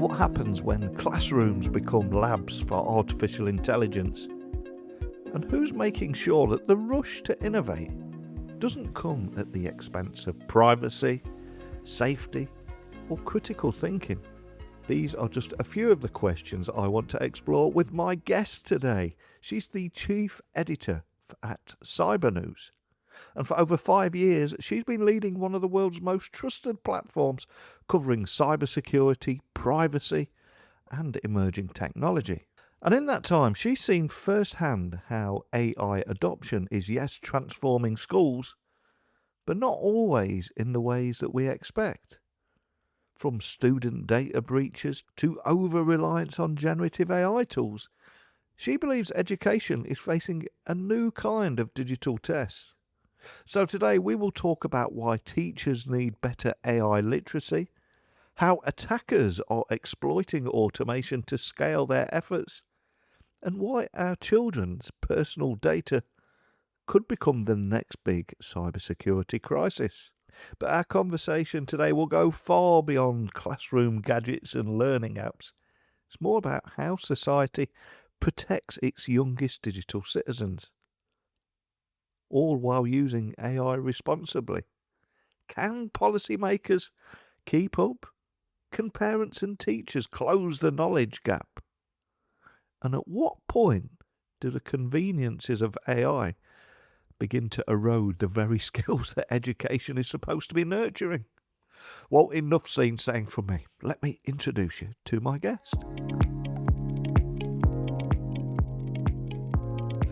What happens when classrooms become labs for artificial intelligence? And who's making sure that the rush to innovate doesn't come at the expense of privacy, safety, or critical thinking? These are just a few of the questions I want to explore with my guest today. She's the chief editor at Cybernews. And for over 5 years, she's been leading one of the world's most trusted platforms covering cybersecurity, privacy, and emerging technology. And in that time, she's seen firsthand how AI adoption is, yes, transforming schools, but not always in the ways that we expect. From student data breaches to over-reliance on generative AI tools, she believes education is facing a new kind of digital test. So today we will talk about why teachers need better AI literacy, how attackers are exploiting automation to scale their efforts, and why our children's personal data could become the next big cybersecurity crisis. But our conversation today will go far beyond classroom gadgets and learning apps. It's more about how society protects its youngest digital citizens, all while using AI responsibly. Can policymakers keep up? Can parents and teachers close the knowledge gap? And at what point do the conveniences of AI begin to erode the very skills that education is supposed to be nurturing? Well, enough scene saying from me. Let me introduce you to my guest.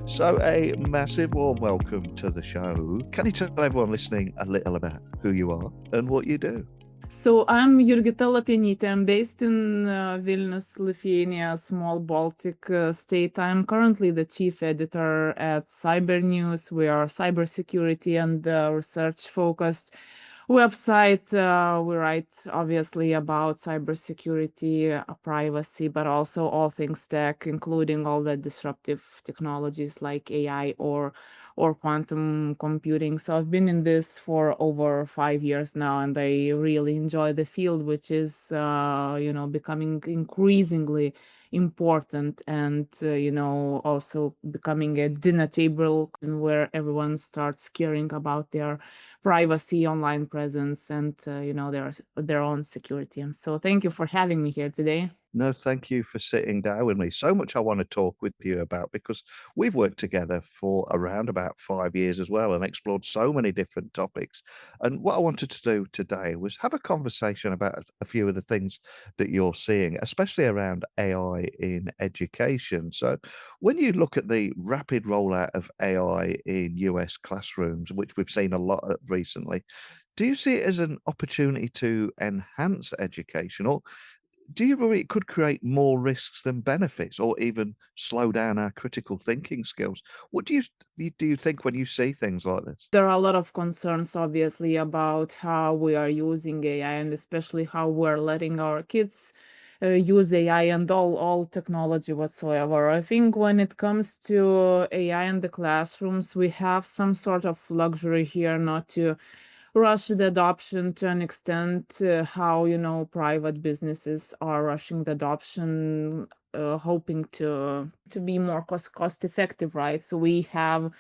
So a massive warm welcome to the show. Can you tell everyone listening a little about who you are and what you do? So I'm Jurgita Lapienytė. I'm based in Vilnius, Lithuania, small Baltic state. I'm currently the chief editor at Cybernews. We are cybersecurity and research focused website. We write obviously about cybersecurity, privacy, but also all things tech, including all the disruptive technologies like AI or quantum computing. So I've been in this for over 5 years now, and I really enjoy the field, which is becoming increasingly important, and also becoming a dinner table where everyone starts caring about their privacy, online presence, and their own security. And so thank you for having me here today. No, thank you for sitting down with me. So much I want to talk with you about because we've worked together for around about 5 years as well and explored so many different topics. And what I wanted to do today was have a conversation about a few of the things that you're seeing, especially around AI in education. So when you look at the rapid rollout of AI in US classrooms, which we've seen a lot of recently, do you see it as an opportunity to enhance education, or do you worry it could create more risks than benefits, or even slow down our critical thinking skills? What do you think when you see things like this? There are a lot of concerns, obviously, about how we are using AI, and especially how we're letting our kids use AI and all technology whatsoever. I think when it comes to AI in the classrooms, we have some sort of luxury here not to rush the adoption to an extent, how private businesses are rushing the adoption, hoping to be more cost effective, right? So we have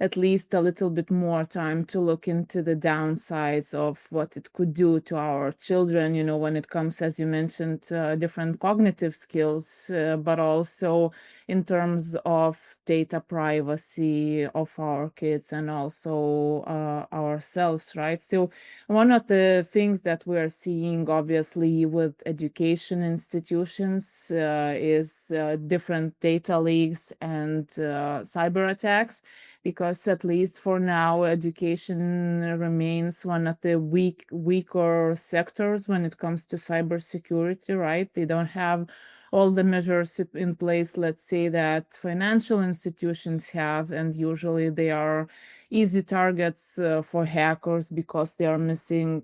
at least a little bit more time to look into the downsides of what it could do to our children, when it comes, as you mentioned, different cognitive skills, but also in terms of data privacy of our kids and also ourselves, right? So one of the things that we are seeing, obviously, with education institutions is different data leaks and cyber attacks, because at least for now, education remains one of the weaker sectors when it comes to cybersecurity, right? They don't have all the measures in place, let's say, that financial institutions have, and usually they are easy targets for hackers because they are missing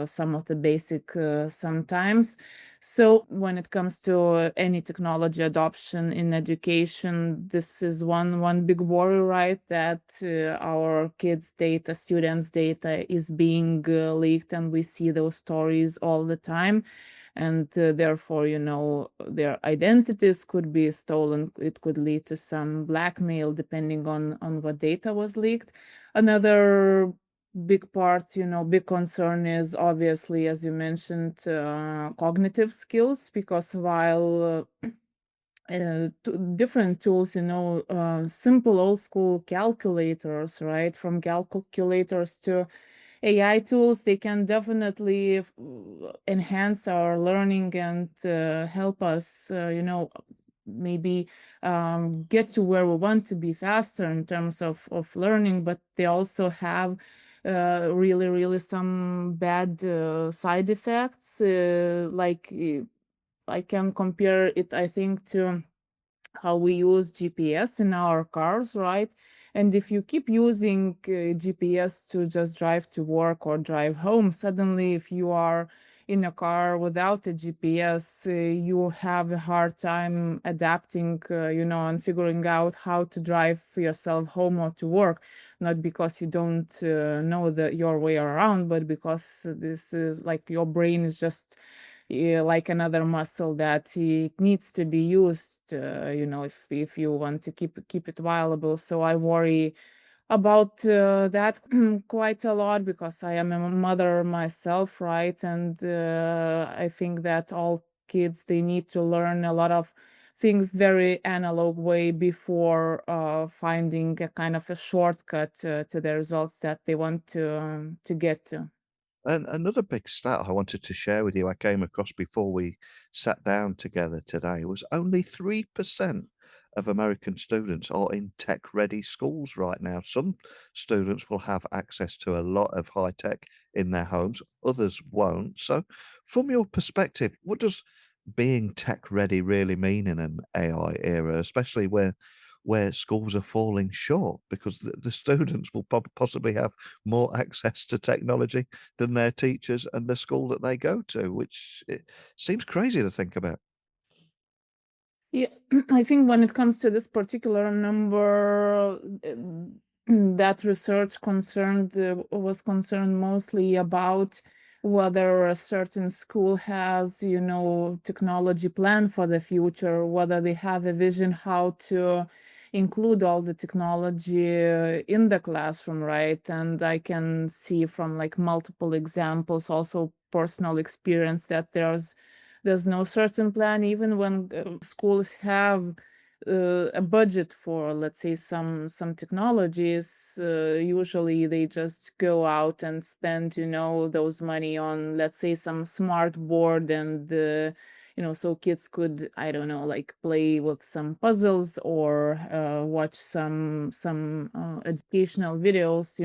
some of the basic sometimes. So when it comes to any technology adoption in education, this is one big worry, right? That our kids' data, students' data is being leaked, and we see those stories all the time. and therefore, their identities could be stolen. It could lead to some blackmail depending on what data was leaked. Another big part, big concern is obviously, as you mentioned, cognitive skills, because while different tools, simple old school calculators, right? From calculators to AI tools, they can definitely enhance our learning and help us, maybe get to where we want to be faster in terms of learning, but they also have really, really some bad side effects. I can compare it, I think, to how we use GPS in our cars, right? And if you keep using GPS to just drive to work or drive home, suddenly, if you are in a car without a GPS, you have a hard time adapting, and figuring out how to drive yourself home or to work. Not because you don't know your way around, but because this is like your brain is just like another muscle that it needs to be used, if you want to keep it viable. So I worry about that quite a lot, because I am a mother myself, right? And I think that all kids, they need to learn a lot of things very analog way before finding a kind of a shortcut to the results that they want to get to. And another big stat I wanted to share with you, I came across before we sat down together today, was only 3% of American students are in tech-ready schools right now. Some students will have access to a lot of high tech in their homes, others won't. So, from your perspective, what does being tech-ready really mean in an AI era, especially where schools are falling short because the students will possibly have more access to technology than their teachers and the school that they go to, which it seems crazy to think about. Yeah, I think when it comes to this particular number, that research was concerned mostly about whether a certain school has, technology plan for the future, whether they have a vision how to include all the technology in the classroom, right? And I can see from like multiple examples, also personal experience, that there's no certain plan, even when schools have a budget for, let's say, some technologies. Usually, they just go out and spend, those money on, let's say, some smart board, and so kids could, I don't know, like play with some puzzles or watch some educational videos,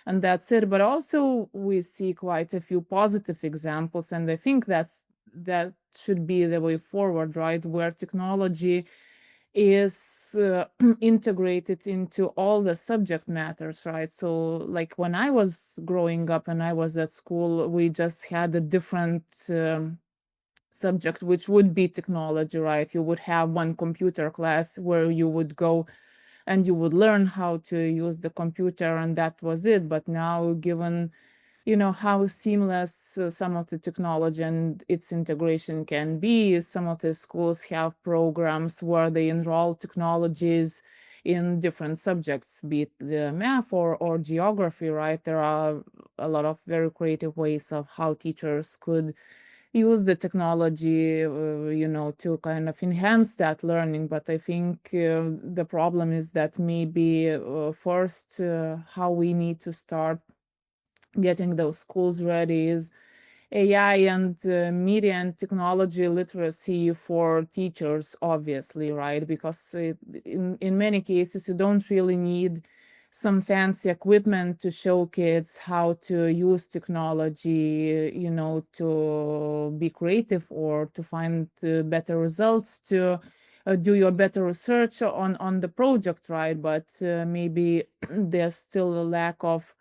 and that's it. But also, we see quite a few positive examples, and I think that should be the way forward, right? Where technology is integrated into all the subject matters, right? So, like when I was growing up and I was at school, we just had a different subject, which would be technology, right? You would have one computer class where you would go and you would learn how to use the computer, and that was it. But now, given how seamless some of the technology and its integration can be, some of the schools have programs where they enroll technologies in different subjects, be it the math or geography, right? There are a lot of very creative ways of how teachers could use the technology, to kind of enhance that learning. But I think the problem is that maybe first, how we need to start getting those schools ready is AI and media and technology literacy for teachers, obviously, right? Because in many cases, you don't really need some fancy equipment to show kids how to use technology, to be creative or to find better results, to do your better research on the project, right? But maybe there's still a lack of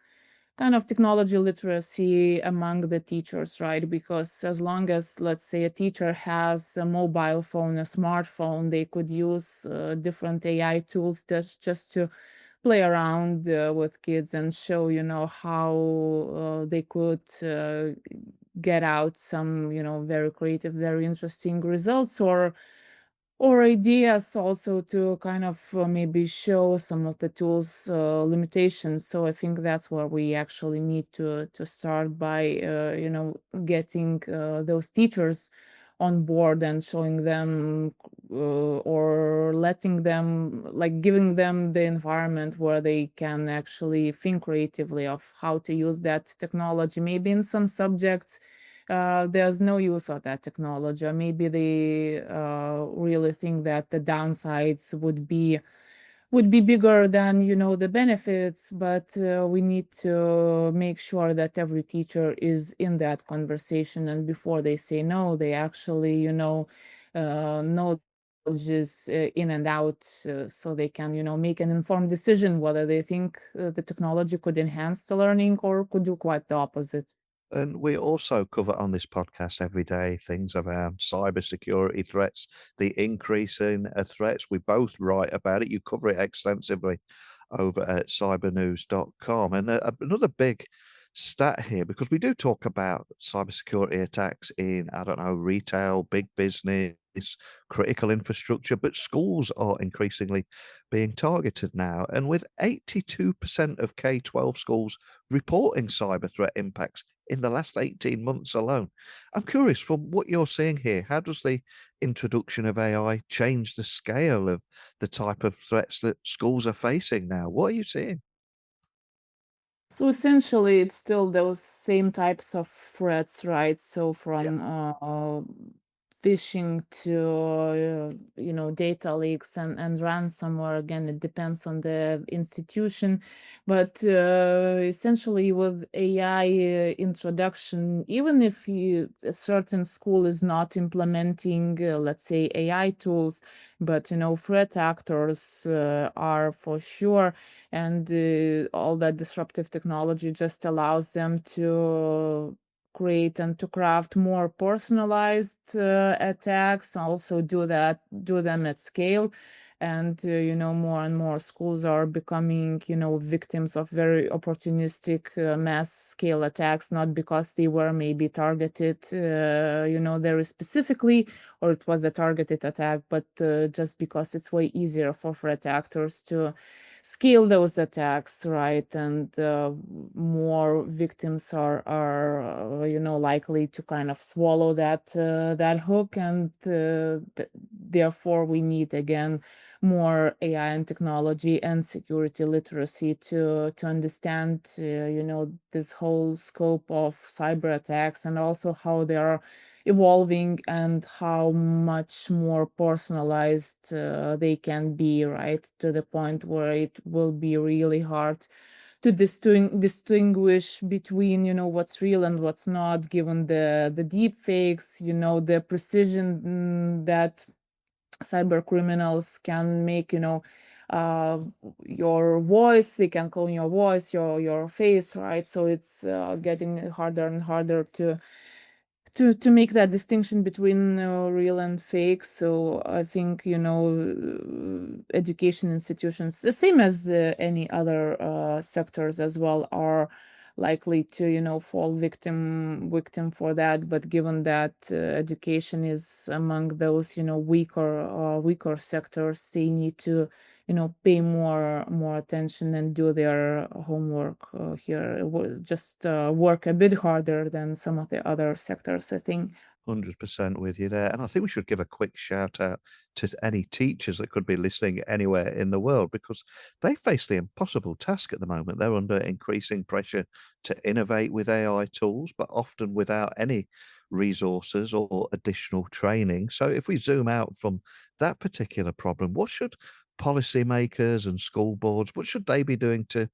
kind of technology literacy among the teachers, right? Because as long as, let's say, a teacher has a mobile phone, a smartphone, they could use different AI tools just to play around with kids and show, how they could get out some, very creative, very interesting results, or ideas also to kind of maybe show some of the tools limitations. So I think that's where we actually need to start by getting those teachers on board and showing them or letting them, like giving them the environment where they can actually think creatively of how to use that technology. Maybe in some subjects there's no use of that technology, or maybe they really think that the downsides would be bigger than the benefits. But we need to make sure that every teacher is in that conversation, and before they say no, they actually know technologies in and out, so they can make an informed decision whether they think the technology could enhance the learning or could do quite the opposite. And we also cover on this podcast every day things around cybersecurity threats, the increase in threats. We both write about it. You cover it extensively over at cybernews.com. And another big stat here, because we do talk about cybersecurity attacks in, I don't know, retail, big business, critical infrastructure, but schools are increasingly being targeted now. And with 82% of K-12 schools reporting cyber threat impacts in the last 18 months alone. I'm curious, from what you're seeing here, how does the introduction of AI change the scale of the type of threats that schools are facing now? What are you seeing? So essentially, it's still those same types of threats, right? So Yeah, from phishing to data leaks and ransomware. Again, it depends on the institution, but essentially with AI introduction, even if a certain school is not implementing, let's say, AI tools, but threat actors are for sure, and all that disruptive technology just allows them to create and to craft more personalized attacks, also do them at scale. And more and more schools are becoming victims of very opportunistic mass scale attacks, not because they were maybe targeted very specifically, or it was a targeted attack, but just because it's way easier for threat actors to scale those attacks, right? And more victims are likely to kind of swallow that hook, and therefore we need again more AI and technology and security literacy to understand this whole scope of cyber attacks, and also how they are evolving and how much more personalized they can be, right? To the point where it will be really hard to distinguish between what's real and what's not, given the deep fakes, the precision that cyber criminals can make, uh, your voice. They can clone your voice, your face, right? So it's getting harder and harder to make that distinction between real and fake. So I think education institutions, the same as any other sectors as well, are likely to fall victim for that. But given that education is among those weaker sectors, they need to pay more attention and do their homework here. Just work a bit harder than some of the other sectors, I think. 100% with you there. And I think we should give a quick shout out to any teachers that could be listening anywhere in the world, because they face the impossible task at the moment. They're under increasing pressure to innovate with AI tools, but often without any resources or additional training. So if we zoom out from that particular problem, what should policymakers and school boards, what should they be doing to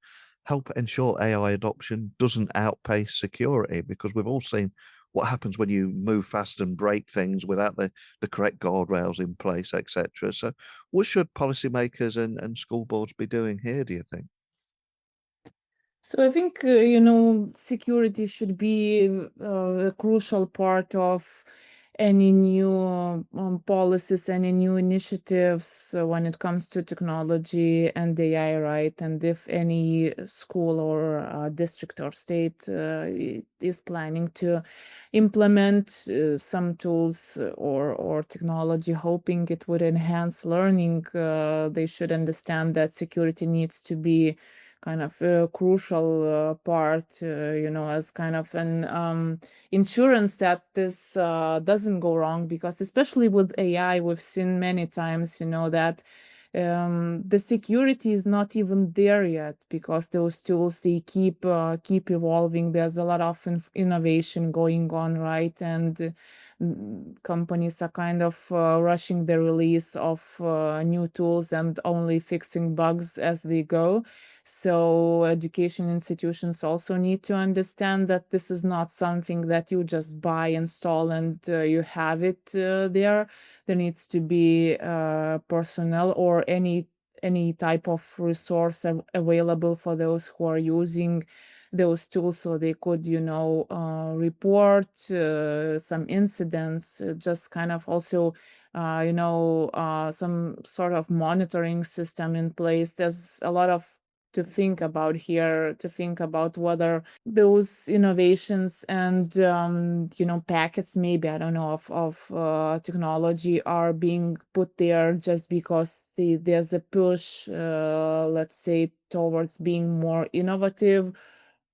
help ensure AI adoption doesn't outpace security? Because we've all seen what happens when you move fast and break things without the correct guardrails in place, etc. So, what should policymakers and school boards be doing here, do you think? So I think security should be a crucial part of any new policies, any new initiatives when it comes to technology and AI, right? And if any school or district or state is planning to implement some tools or technology, hoping it would enhance learning, they should understand that security needs to be kind of a crucial part, as kind of an insurance that this doesn't go wrong. Because especially with AI, we've seen many times, that the security is not even there yet, because those tools, they keep evolving. There's a lot of innovation going on, right? And companies are kind of rushing the release of new tools and only fixing bugs as they go. So education institutions also need to understand that this is not something that you just buy, install, and you have it there. There needs to be personnel or any type of resource available for those who are using those tools, so they could, report some incidents, just kind of also some sort of monitoring system in place. There's a lot of to think about here, to think about whether those innovations and packets, maybe, I don't know, of technology are being put there just because there's a push, let's say, towards being more innovative,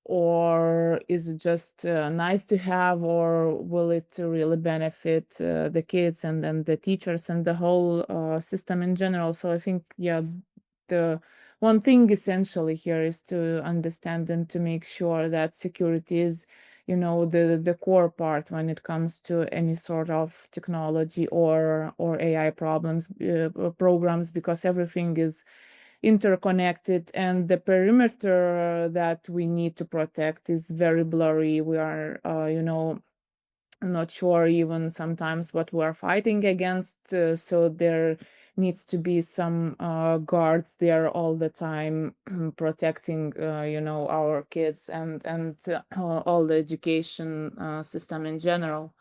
or is it just nice to have, or will it really benefit the kids and then the teachers and the whole system in general? So I think, yeah, the one thing essentially here is to understand and to make sure that security is, the core part when it comes to any sort of technology or AI programs, because everything is interconnected, and the perimeter that we need to protect is very blurry. We are, not sure even sometimes what we're fighting against. So there needs to be some guards there all the time protecting, our kids and all the education system in general.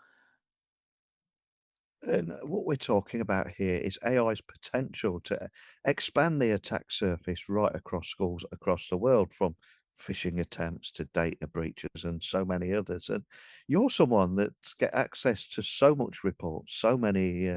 And what we're talking about here is AI's potential to expand the attack surface right across schools across the world, from phishing attempts to data breaches and so many others. And you're someone that's get access to so much reports, so many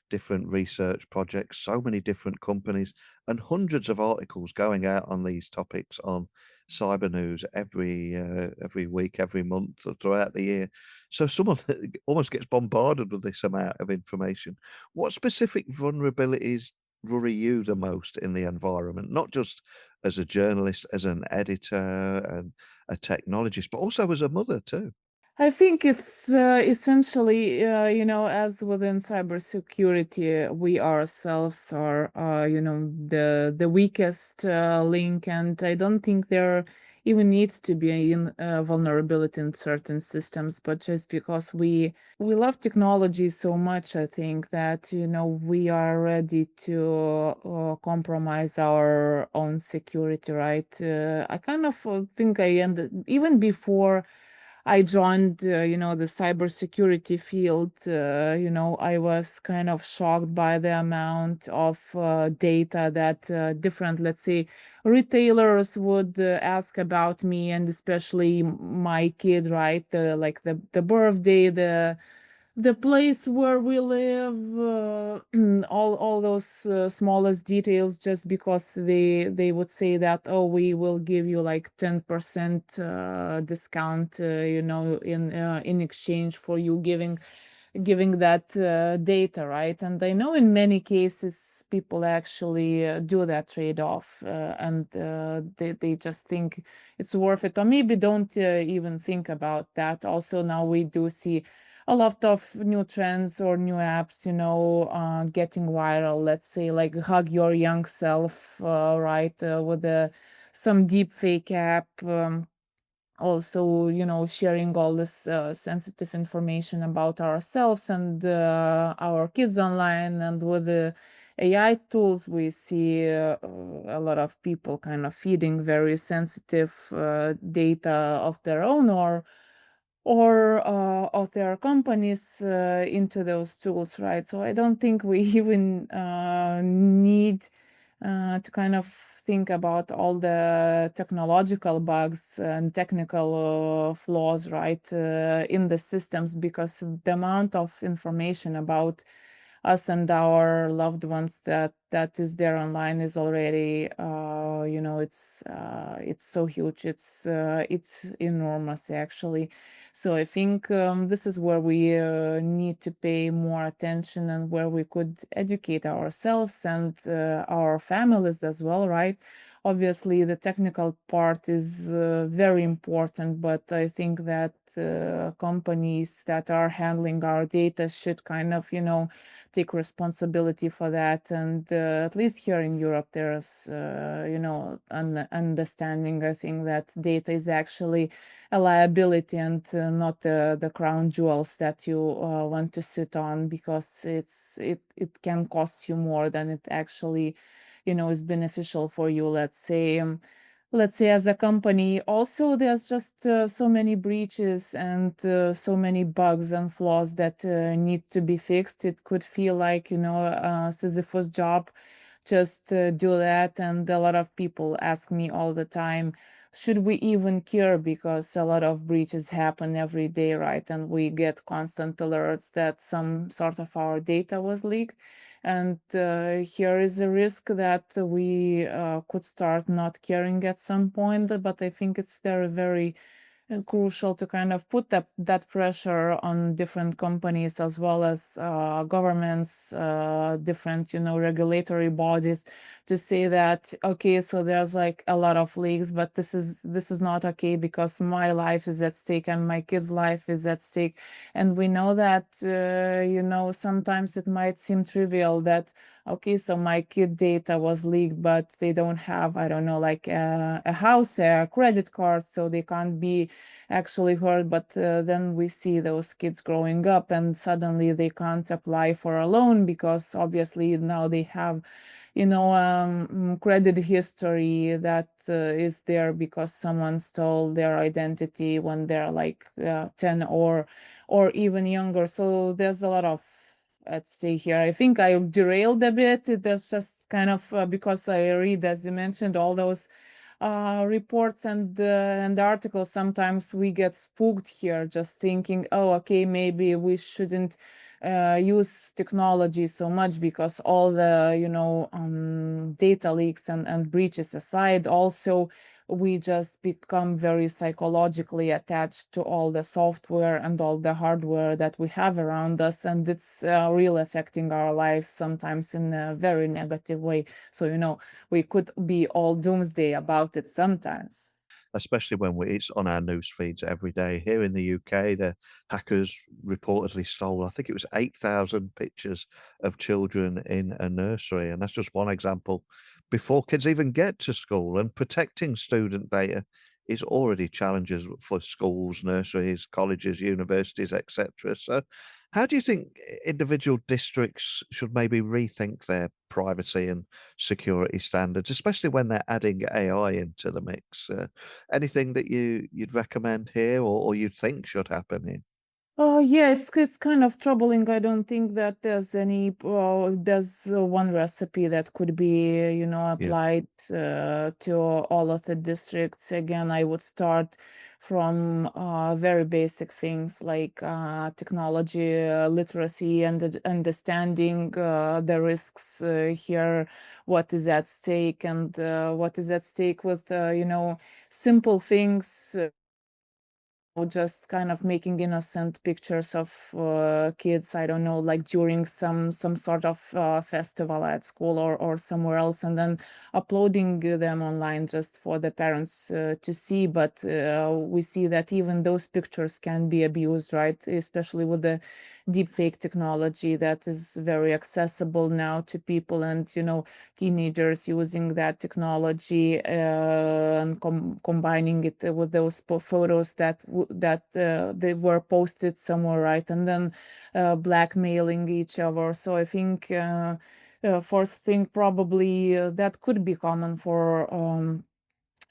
different research projects, so many different companies, and hundreds of articles going out on these topics on Cybernews every week, every month, or throughout the year. So someone that almost gets bombarded with this amount of information. What specific vulnerabilities worry you the most in the environment? Not just as a journalist, as an editor and a technologist, but also as a mother too. I think it's essentially, as within cybersecurity, we ourselves are, the weakest link, and I don't think there even needs to be a vulnerability in certain systems. But just because we love technology so much, I think that we are ready to compromise our own security, right? I kind of think I ended even before I joined, the cybersecurity field. I was kind of shocked by the amount of data that different, let's say, retailers would ask about me, and especially my kid, right? Like the birthday, the place where we live, all those smallest details, just because they would say that, oh, we will give you like 10% discount, in exchange for you giving that data, right? And I know in many cases people actually do that trade-off, and they just think it's worth it, or maybe don't even think about that. Also, now we do see a lot of new trends or new apps, getting viral. Let's say like Hug Your Young Self, right? With some deep fake app. Also, sharing all this sensitive information about ourselves and our kids online. And with the AI tools, we see a lot of people kind of feeding very sensitive data of their own, or of their companies into those tools, right? So I don't think we even need to kind of think about all the technological bugs and technical flaws, right, in the systems, because the amount of information about us and our loved ones that is there online is already it's so huge, it's enormous actually. So I think this is where we need to pay more attention, and where we could educate ourselves and our families as well, right? Obviously, the technical part is very important, but I think that companies that are handling our data should kind of, take responsibility for that. And at least here in Europe, there's, an understanding, I think, that data is actually a liability and not the crown jewels that you want to sit on, because it can cost you more than it actually, is beneficial for you. Let's say as a company. Also, there's just so many breaches and so many bugs and flaws that need to be fixed. It could feel like, a Sisyphus job, just do that. And a lot of people ask me all the time, should we even care? Because a lot of breaches happen every day, right? And we get constant alerts that some sort of our data was leaked. And here is a risk that we could start not caring at some point. But I think it's very crucial to kind of put that pressure on different companies, as well as governments, different, regulatory bodies, to say that, okay, so there's like a lot of leaks, but this is not okay, because my life is at stake and my kid's life is at stake. And we know that, sometimes it might seem trivial that, okay, so my kid data was leaked, but they don't have, I don't know, like a house, a credit card, so they can't be actually hurt. But then we see those kids growing up, and suddenly they can't apply for a loan, because obviously now they have, credit history that is there because someone stole their identity when they're like 10 or even younger. So there's a lot of at stake here. I think I derailed a bit. That's just kind of because I read, as you mentioned, all those reports and articles. Sometimes we get spooked here, just thinking, oh, okay, maybe we shouldn't use technology so much, because all the, data leaks and breaches aside, also we just become very psychologically attached to all the software and all the hardware that we have around us, and it's really affecting our lives sometimes in a very negative way. So, we could be all doomsday about it sometimes. Especially when it's on our news feeds every day. Here in the UK, the hackers reportedly stole, I think it was 8,000 pictures of children in a nursery, and that's just one example. Before kids even get to school, and protecting student data is already challenges for schools, nurseries, colleges, universities, etc. So, how do you think individual districts should maybe rethink their privacy and security standards, especially when they're adding AI into the mix? Anything that you'd recommend here, or you think should happen here? Oh yeah, it's kind of troubling. I don't think that there's one recipe that could be, Yeah. applied to all of the districts. Again, I would start from very basic things like technology literacy and understanding the risks here, what is at stake, and what is at stake with, simple things, or just kind of making innocent pictures of kids, I don't know, like during some sort of festival at school or somewhere else, and then uploading them online just for the parents to see. But we see that even those pictures can be abused, right? Especially with the deepfake technology that is very accessible now to people, and teenagers using that technology and combining it with those photos that they were posted somewhere, right? And then blackmailing each other. So I think first thing, probably that could be common for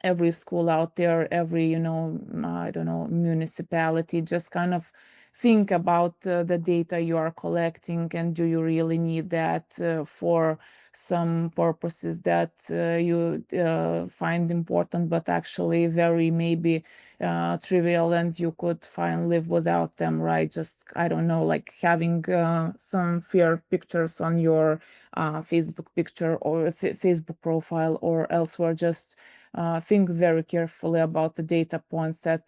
every school out there, every, I don't know, municipality, just kind of think about the data you are collecting, and do you really need that for some purposes that you find important, but actually very maybe trivial, and you could fine live without them, right? Just, I don't know, like having some fair pictures on your Facebook picture or Facebook profile or elsewhere. Just think very carefully about the data points that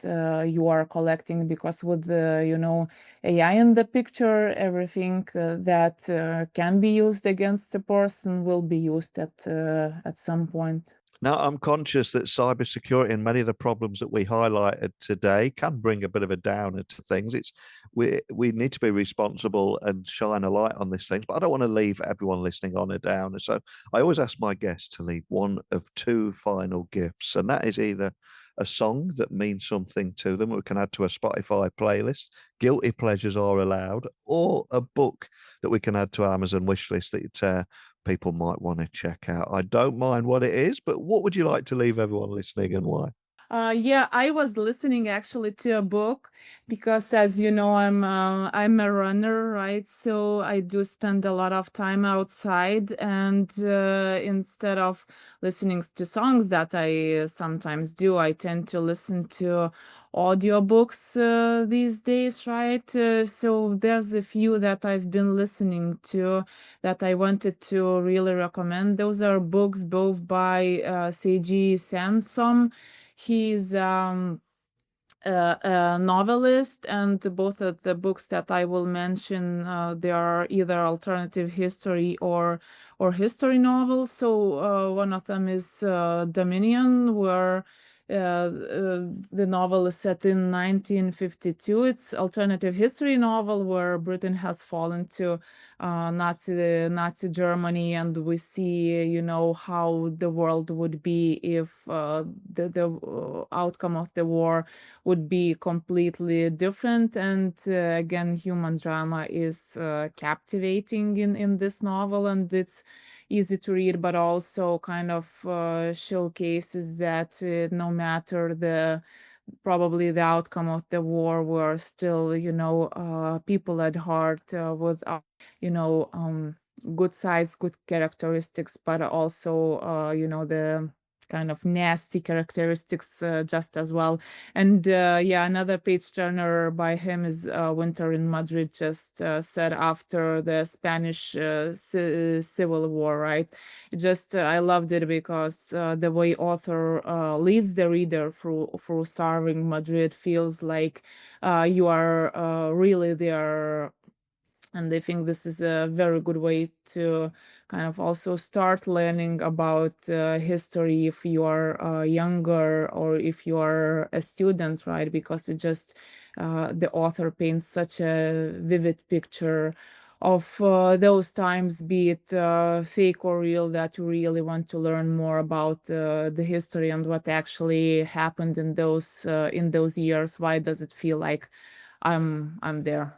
you are collecting, because with the AI in the picture, everything that can be used against a person will be used at some point. Now, I'm conscious that cybersecurity and many of the problems that we highlighted today can bring a bit of a downer to things. We need to be responsible and shine a light on these things, but I don't want to leave everyone listening on a downer. So I always ask my guests to leave one of two final gifts, and that is either a song that means something to them, we can add to a Spotify playlist, guilty pleasures are allowed, or a book that we can add to our Amazon wish list that people might want to check out. I don't mind what it is, but what would you like to leave everyone listening and why? Yeah, I was listening actually to a book, because, as you know, I'm a runner, right? So I do spend a lot of time outside, and instead of listening to songs that I sometimes do, I tend to listen to audiobooks these days, right? So there's a few that I've been listening to that I wanted to really recommend. Those are books both by Seiji Sansom. He's a novelist, and both of the books that I will mention, they are either alternative history or history novels. So one of them is Dominion, where the novel is set in 1952. It's alternative history novel where Britain has fallen to Nazi Germany, and we see, how the world would be if the outcome of the war would be completely different. And again, human drama is captivating in this novel, and it's easy to read, but also kind of showcases that no matter probably the outcome of the war, we're still, people at heart, with good sides, good characteristics, but also the kind of nasty characteristics just as well. And yeah, another page turner by him is Winter in Madrid, just said after the Spanish Civil War, right? I loved it because the way author leads the reader through starving Madrid feels like you are really there. And I think this is a very good way to kind of also start learning about history if you are younger or if you are a student, right? Because the author paints such a vivid picture of those times, be it fake or real, that you really want to learn more about the history and what actually happened in those years. Why does it feel like I'm there?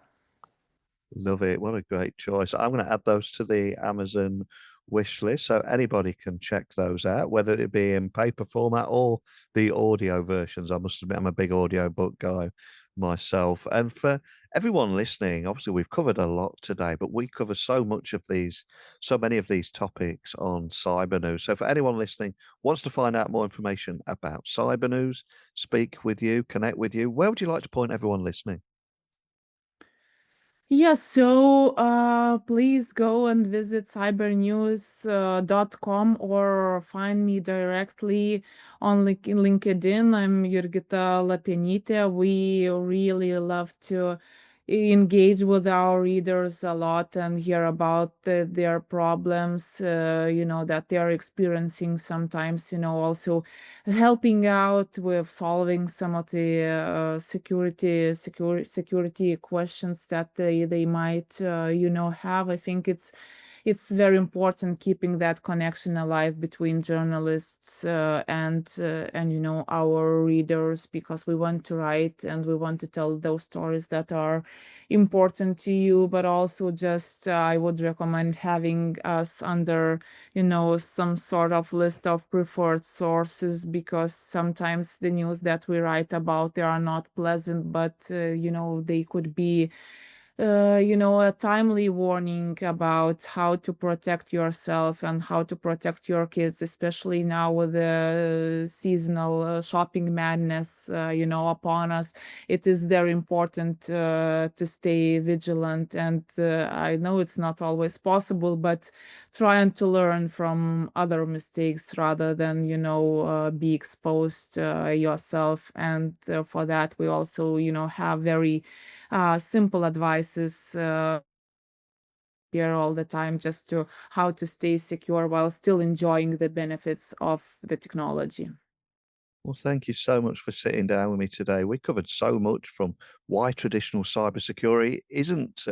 Love it. What a great choice. I'm going to add those to the Amazon wish list so anybody can check those out, whether it be in paper format or the audio versions. I must admit, I'm a big audio book guy myself. And for everyone listening, obviously we've covered a lot today, but we cover so many of these topics on Cybernews. So for anyone listening wants to find out more information about Cybernews, speak with you, connect with you, where would you like to point everyone listening? Yes, so please go and visit cybernews.com or find me directly on LinkedIn. I'm Jurgita Lapienytė. We really love to engage with our readers a lot and hear about their problems, that they're experiencing sometimes, also helping out with solving some of the security questions that they might have. I think it's very important keeping that connection alive between journalists and our readers, because we want to write and we want to tell those stories that are important to you. But also, just I would recommend having us under some sort of list of preferred sources, because sometimes the news that we write about, they are not pleasant, but they could be a timely warning about how to protect yourself and how to protect your kids, especially now with the seasonal shopping madness, upon us. It is very important to stay vigilant. And I know it's not always possible, but trying to learn from other mistakes rather than, be exposed yourself. And for that, we also, have very simple advices here all the time, just to how to stay secure while still enjoying the benefits of the technology. Well, thank you so much for sitting down with me today. We covered so much, from why traditional cybersecurity isn't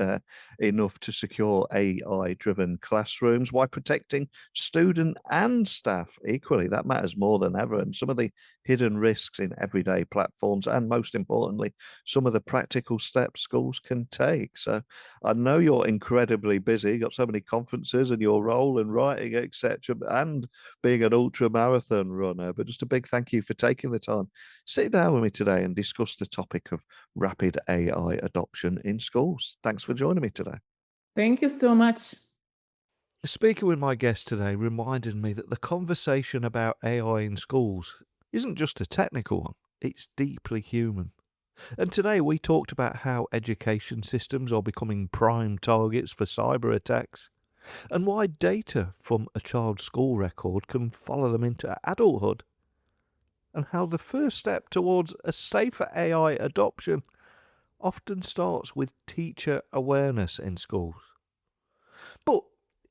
enough to secure AI-driven classrooms, why protecting student and staff equally, that matters more than ever, and some of the hidden risks in everyday platforms, and most importantly, some of the practical steps schools can take. So I know you're incredibly busy, got so many conferences and your role in writing, etc., and being an ultra marathon runner, but just a big thank you for taking the time, sit down with me today and discuss the topic of rapid AI adoption in schools. Thanks for joining me today. Thank you so much. Speaking with my guest today reminded me that the conversation about AI in schools isn't just a technical one, it's deeply human. And today we talked about how education systems are becoming prime targets for cyber attacks, and why data from a child's school record can follow them into adulthood, and how the first step towards a safer AI adoption often starts with teacher awareness in schools. But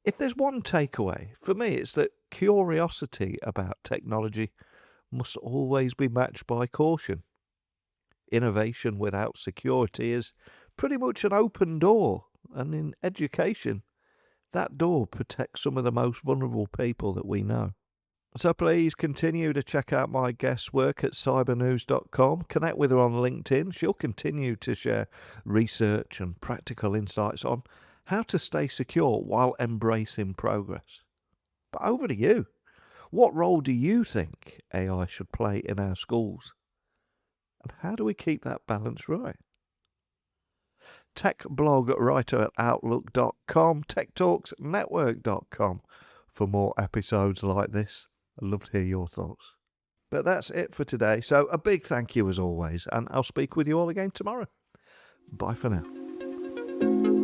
if there's one takeaway, for me it's that curiosity about technology must always be matched by caution. Innovation without security is pretty much an open door, and in education, that door protects some of the most vulnerable people that we know. So please continue to check out my guest's work at cybernews.com. Connect with her on LinkedIn. She'll continue to share research and practical insights on how to stay secure while embracing progress. But over to you. What role do you think AI should play in our schools? And how do we keep that balance right? Tech blog writer at outlook.com, techtalksnetwork.com for more episodes like this. I'd love to hear your thoughts. But that's it for today. So a big thank you as always, and I'll speak with you all again tomorrow. Bye for now.